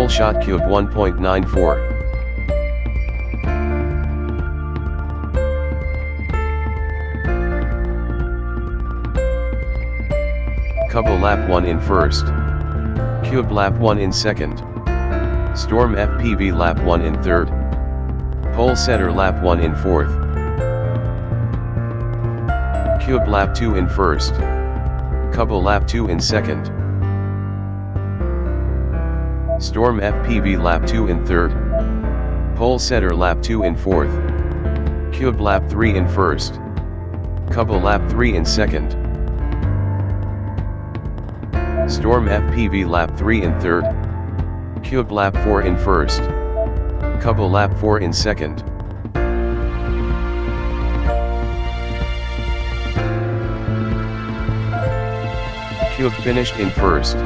Pole shot cube 1.94. Couple lap 1 in first. Cube lap 1 in second. Storm FPV lap 1 in third. Pole setter lap 1 in fourth. Cube lap 2 in first. Couple lap 2 in second. Storm FPV lap 2 in third. Pole setter lap 2 in fourth. Cube lap 3 in first. Couple lap 3 in second. Storm FPV lap 3 in third. Cube lap 4 in first. Couple lap 4 in second. Cube finished in first.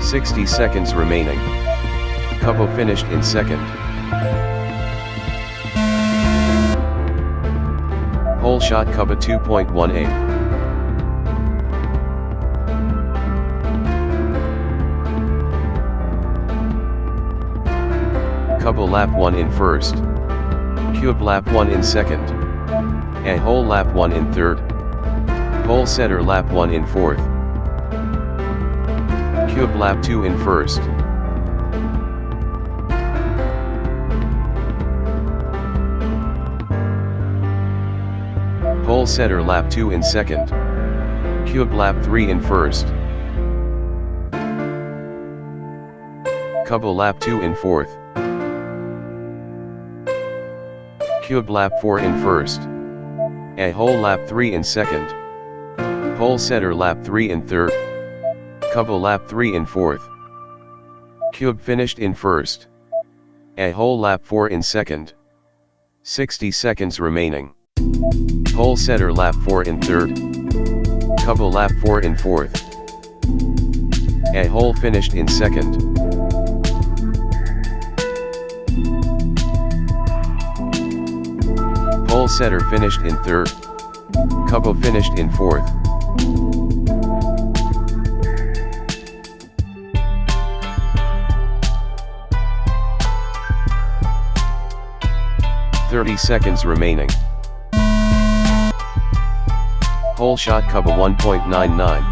60 seconds remaining. Couple finished in second. Pole shot Cuba 2.18. Couple lap 1 in first. Cube lap 1 in second. A whole lap 1 in third. Pole setter lap 1 in fourth. Cube lap 2 in first. Pole setter lap 2 in second. Cube lap 3 in first. Couple lap 2 in fourth. Cube lap 4 in first. A whole lap 3 in second. Pole setter lap 3 in third. Couple lap 3 in fourth. Cube finished in first. A whole lap 4 in second. 60 seconds remaining. Pole setter lap 4 in third. Couple lap 4 in fourth. A whole finished in second. Pole setter finished in third. Couple finished in fourth. "30 seconds remaining. Pole shot Cuba 1.99.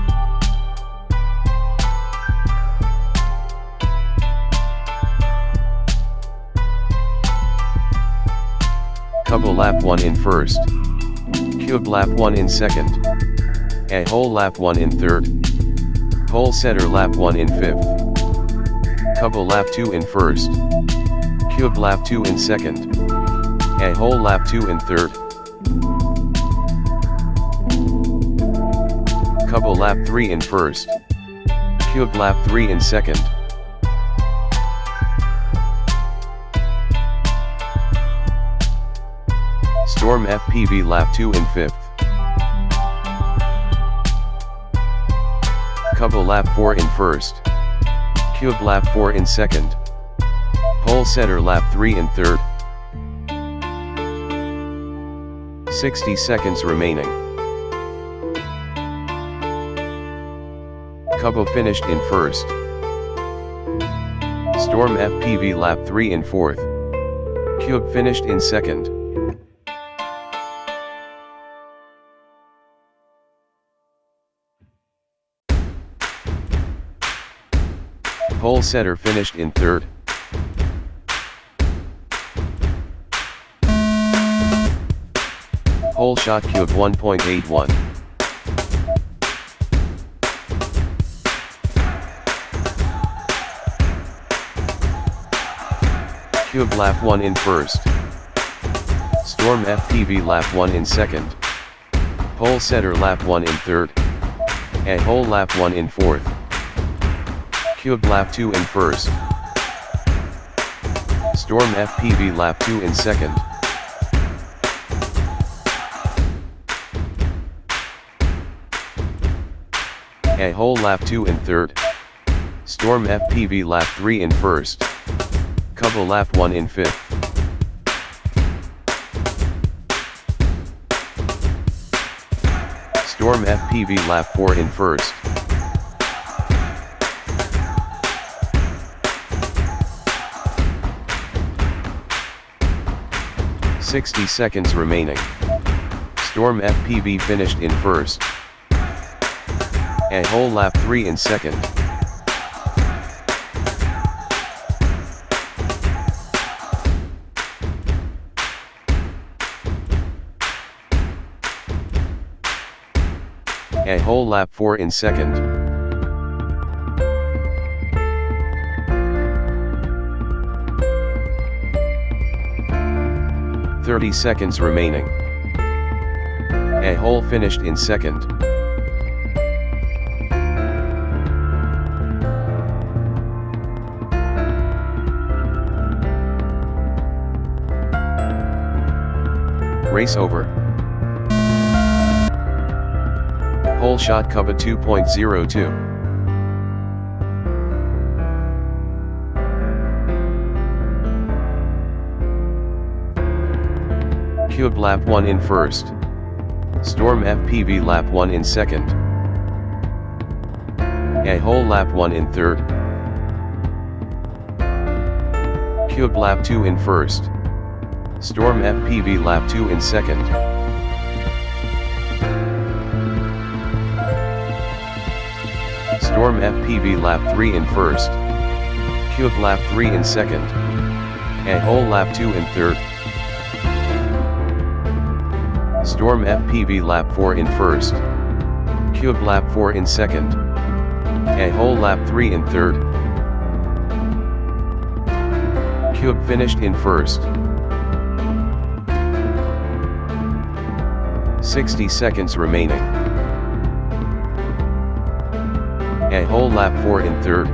Couple lap 1 in first. Cube lap 1 in second. A whole lap 1 in third. Pole setter lap 1 in fifth. Couple lap 2 in first. Cube lap 2 in second. A whole lap 2 in third. Couple lap 3 in first. Cube lap 3 in second. Storm FPV lap 2 in fifth. Couple lap 4 in first. Cube lap 4 in second. Pole setter lap 3 in third. 60 seconds remaining. Cuba finished in first. Storm FPV lap 3 in fourth. Cube finished in second. Pole setter finished in third. Pole shot Cube 1.81. Cube lap 1 in first. Storm FPV lap 1 in second. Pole setter lap 1 in third. A whole lap 1 in fourth. Cube lap 2 in first. Storm FPV lap 2 in second. A whole lap 2 in third. Storm FPV lap 3 in first. Cuba lap 1 in fifth. Storm FPV lap 4 in first. 60 seconds remaining. Storm FPV finished in first. A whole lap 3 in second. A whole lap 4 in second. "30 seconds remaining. A whole finished in second. Race over. Whole shot cover 2.02. Cube lap 1 in first. Storm FPV lap 1 in second. A whole lap 1 in third. Cube lap 2 in first. Storm FPV lap 2 in second. Storm FPV lap 3 in first. Cube lap 3 in second. A whole lap 2 in third. Storm FPV lap 4 in first. Cube lap 4 in second. A whole lap 3 in third. Cube finished in first. 60 seconds remaining. A whole lap 4 in third.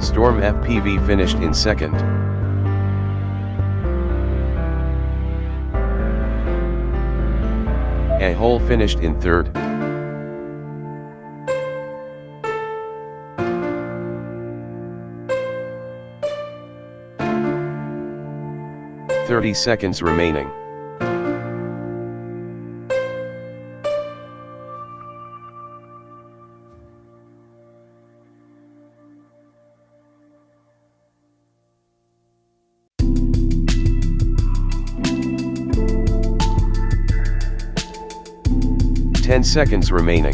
Storm FPV finished in second. A whole finished in third. "30 seconds remaining. "10 seconds remaining.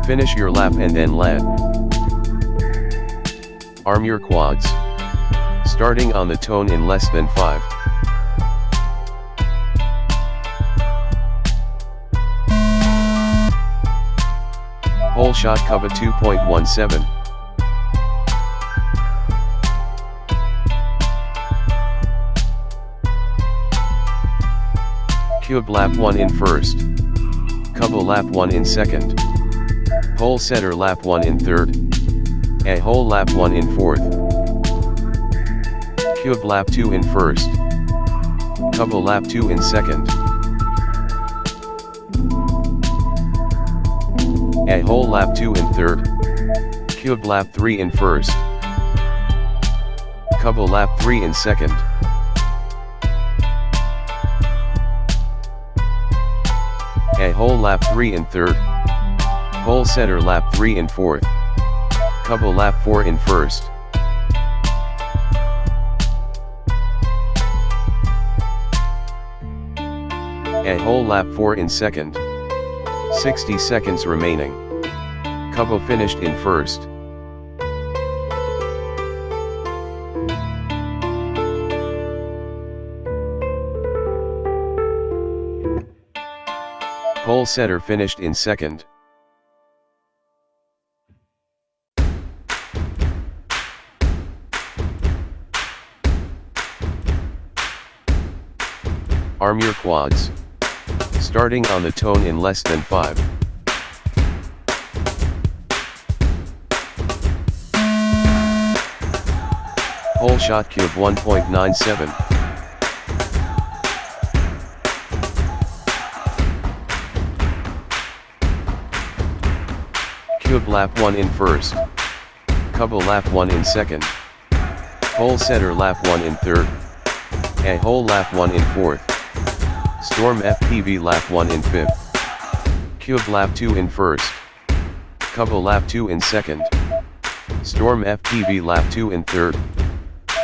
Finish your lap and then let arm your quads. Starting on the tone in less than 5. Whole shot cover 2.17. Cube lap 1 in first. Cover lap 1 in second. Pole setter lap 1 in third. A whole lap 1 in fourth. Cube lap 2 in first. Cover lap 2 in second. A whole lap 2 in third. Cube lap 3 in first. Cover lap 3 in second. A whole lap 3 in third. Pole setter lap 3 in fourth. Cover lap 4 in first. A whole lap 4 in second. 60 seconds remaining. Cover finished in first. Pole setter finished in second. Arm your quads. Starting on the tone in less than 5. Whole shot cube 1.97. Cube lap 1 in first. Cover lap 1 in second. Pole setter lap 1 in third. A whole lap 1 in fourth. Storm FPV lap 1 in 5th. Cube lap 2 in 1st. Cubbo lap 2 in 2nd. Storm FPV lap 2 in 3rd.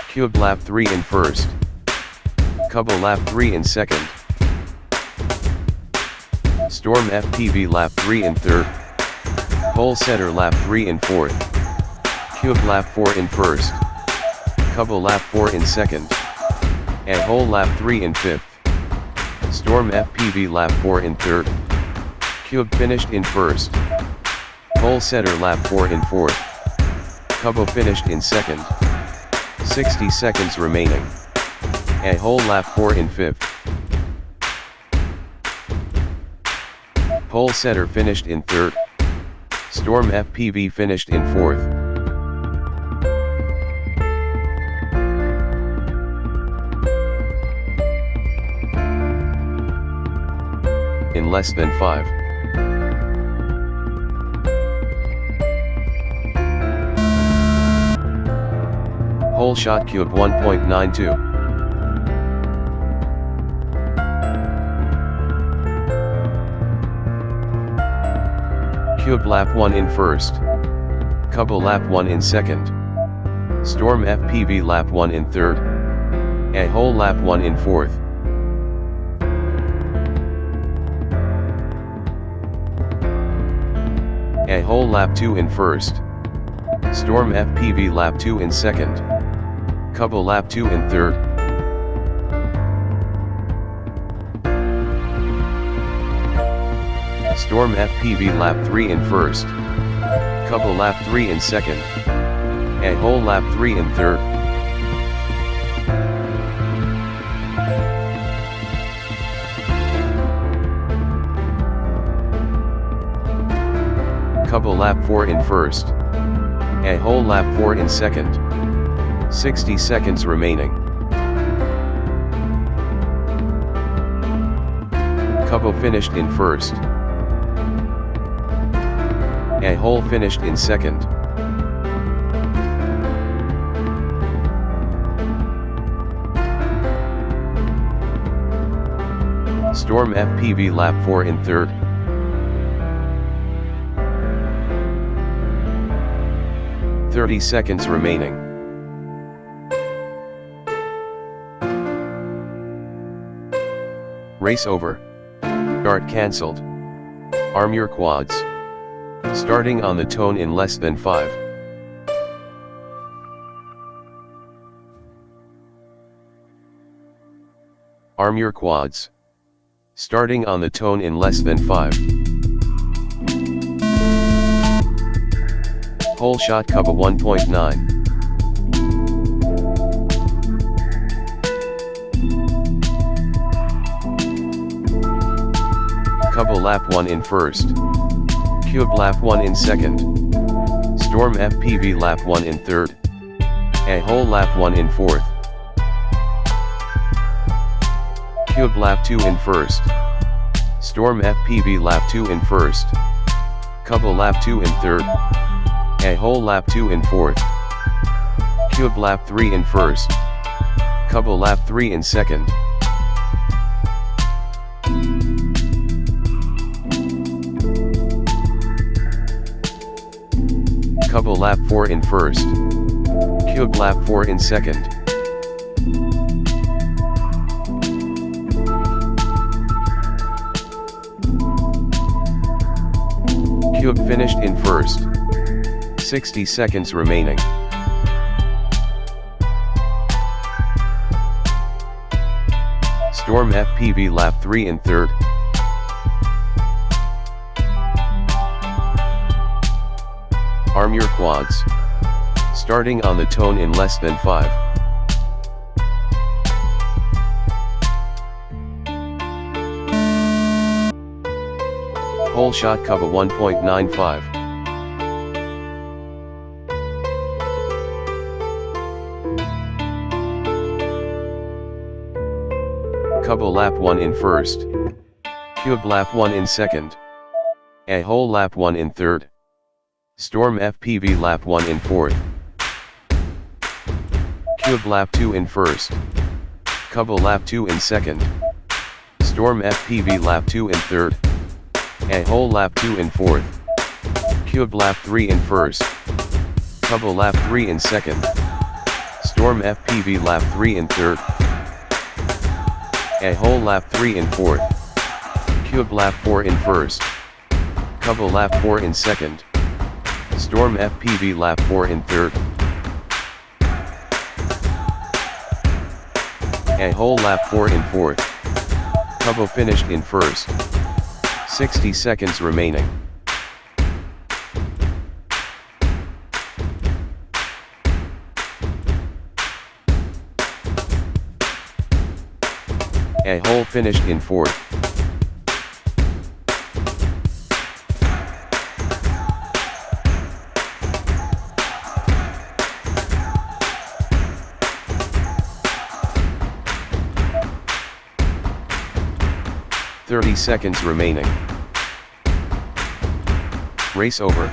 Cube lap 3 in 1st. Cubbo lap 3 in 2nd. Storm FPV lap 3 in 3rd. Pole setter lap 3 in 4th. Cube lap 4 in 1st. Cubbo lap 4 in 2nd. And hole lap 3 in 5th. Storm FPV lap 4 in 3rd. Cube finished in 1st. Pole setter lap 4 in 4th. Cubbo finished in 2nd. 60 seconds remaining. A hole lap 4 in 5th. Pole setter finished in 3rd. Storm FPV finished in 4th. In less than 5. Hole shot cube 1.92. Cube lap 1 in 1st. Cubbo lap 1 in 2nd. Storm FPV lap 1 in 3rd. A hole lap 1 in 4th. A hole lap 2 in 1st. Storm FPV lap 2 in 2nd. Cubbo lap 2 in 3rd. Storm FPV lap 3 in 1st. Cubbo lap 3 in 2nd. A hole lap 3 in 3rd. Cubbo lap 4 in 1st. A hole lap 4 in 2nd. 60 seconds remaining. Cubbo finished in 1st. A hole finished in 2nd. Storm FPV lap 4 in 3rd. "30 seconds remaining. Race over. Start cancelled. Arm your quads. Starting on the tone in less than 5. Arm your quads. Starting on the tone in less than 5. Hole shot Cubbo 1.9. Cubbo lap 1 in 1st. Cube lap 1 in 2nd. Storm FPV lap 1 in 3rd. A hole lap 1 in 4th. Cube lap 2 in 1st. Storm FPV lap 2 in 1st. Cubbo lap 2 in 3rd. A hole lap 2 in 4th. Cube lap 3 in 1st. Cubbo lap 3 in 2nd. Cubbo lap 4 in 1st. Cube lap 4 in 2nd. Cube finished in 1st. 60 seconds remaining. Storm FPV lap 3 in 3rd. Arm your quads. Starting on the tone in less than 5. Hole shot Cubbo 1.95. Cubbo lap 1 in 1st. Cube lap 1 in 2nd. A hole lap 1 in 3rd. Storm FPV lap 1 in 4th. Cube lap 2 in 1st. Cubbo lap 2 in 2nd. Storm FPV lap 2 in third. A whole lap 2 in fourth. Cube lap 3 in first. Cubble lap 3 in second. Storm FPV lap 3 in third. A whole lap 3 in fourth. Cube lap 4 in first. Cubble lap 4 in second. Storm FPV lap 4 in third. A whole lap 4 in fourth. Cubble finished in first. 60 seconds remaining. A whole finished in fourth. .30 seconds remaining. Race over.